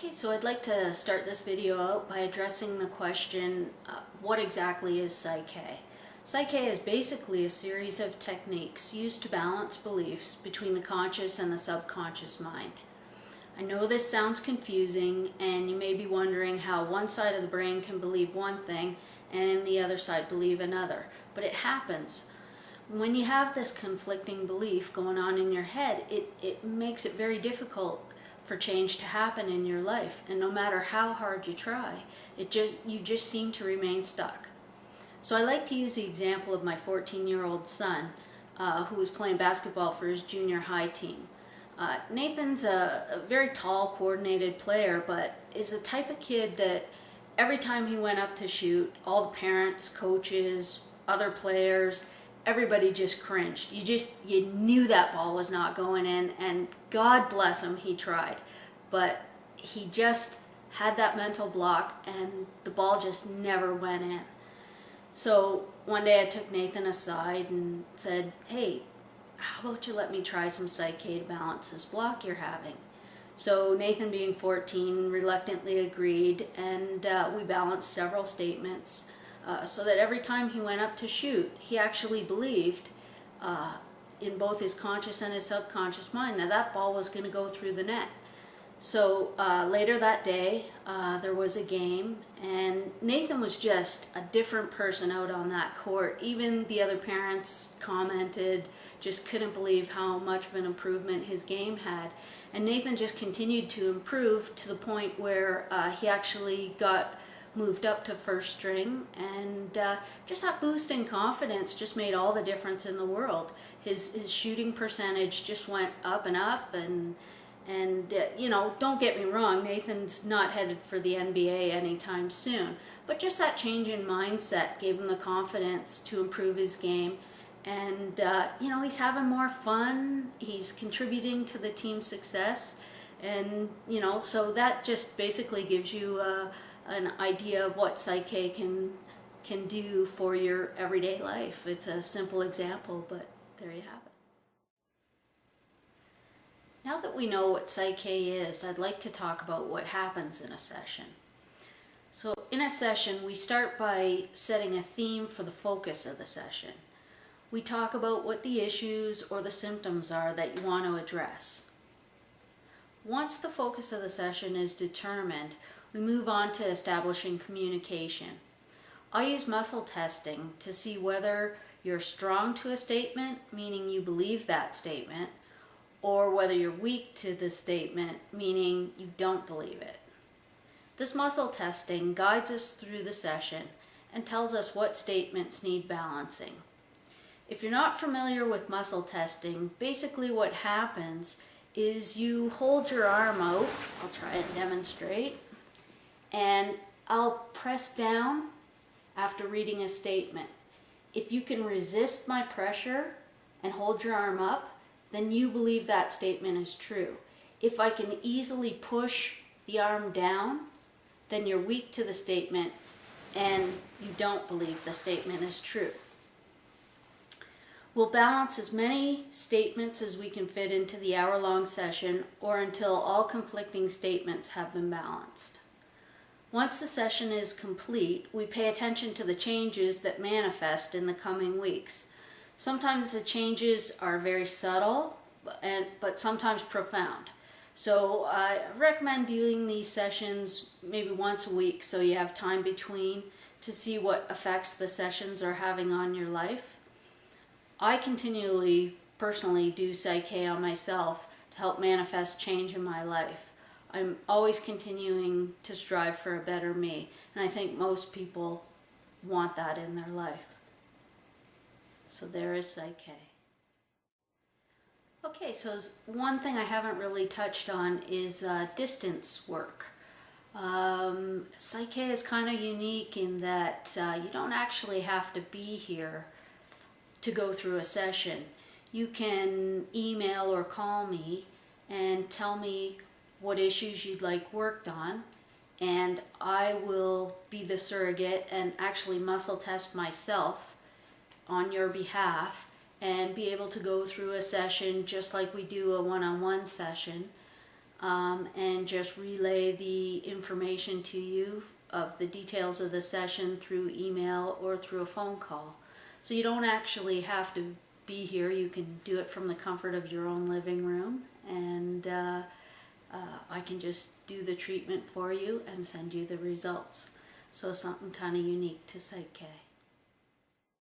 Okay, so I'd like to start this video out by addressing the question, what exactly is PSYCH-K? PSYCH-K is basically a series of techniques used to balance beliefs between the conscious and the subconscious mind. I know this sounds confusing, and you may be wondering how one side of the brain can believe one thing and the other side believe another, but it happens. When you have this conflicting belief going on in your head, it makes it very difficult for change to happen in your life, and no matter how hard you try, you just seem to remain stuck. So I like to use the example of my 14-year-old son who was playing basketball for his junior high team. Nathan's a very tall, coordinated player, but is the type of kid that every time he went up to shoot, all the parents, coaches, other players, everybody just cringed. You knew that ball was not going in, and God bless him, he tried. But he just had that mental block, and the ball just never went in. So one day I took Nathan aside and said, "Hey, how about you let me try some PSYCH-K to balance this block you're having?" So Nathan, being 14, reluctantly agreed, and we balanced several statements. So that every time he went up to shoot, he actually believed in both his conscious and his subconscious mind that that ball was going to go through the net. So later that day, there was a game, and Nathan was just a different person out on that court. Even the other parents commented, just couldn't believe how much of an improvement his game had. And Nathan just continued to improve to the point where he actually got moved up to first string, and just that boost in confidence just made all the difference in the world. His shooting percentage just went up and up, and you know, don't get me wrong, Nathan's not headed for the NBA anytime soon, but just that change in mindset gave him the confidence to improve his game. And you know, he's having more fun, he's contributing to the team's success, and you know, so that just basically gives you an idea of what PSYCH-K can do for your everyday life. It's a simple example, but there you have it. Now that we know what PSYCH-K is, I'd like to talk about what happens in a session. So in a session, we start by setting a theme for the focus of the session. We talk about what the issues or the symptoms are that you want to address. Once the focus of the session is determined, we move on to establishing communication. I use muscle testing to see whether you're strong to a statement, meaning you believe that statement, or whether you're weak to the statement, meaning you don't believe it. This muscle testing guides us through the session and tells us what statements need balancing. If you're not familiar with muscle testing, basically what happens is you hold your arm out. I'll try and demonstrate. And I'll press down after reading a statement. If you can resist my pressure and hold your arm up, then you believe that statement is true. If I can easily push the arm down, then you're weak to the statement and you don't believe the statement is true. We'll balance as many statements as we can fit into the hour-long session, or until all conflicting statements have been balanced. Once the session is complete, we pay attention to the changes that manifest in the coming weeks. Sometimes the changes are very subtle, but sometimes profound. So I recommend doing these sessions maybe once a week, so you have time between to see what effects the sessions are having on your life. I continually, personally do PSYCH-K on myself to help manifest change in my life. I'm always continuing to strive for a better me, and I think most people want that in their life. So there is PSYCH-K. Okay, so one thing I haven't really touched on is distance work. PSYCH-K is kind of unique in that you don't actually have to be here to go through a session. You can email or call me and tell me what issues you'd like worked on, and I will be the surrogate and actually muscle test myself on your behalf and be able to go through a session just like we do a one-on-one session. and just relay the information to you of the details of the session through email or through a phone call. So you don't actually have to be here. You can do it from the comfort of your own living room, and I can just do the treatment for you and send you the results. So something kind of unique to PSYCH-K.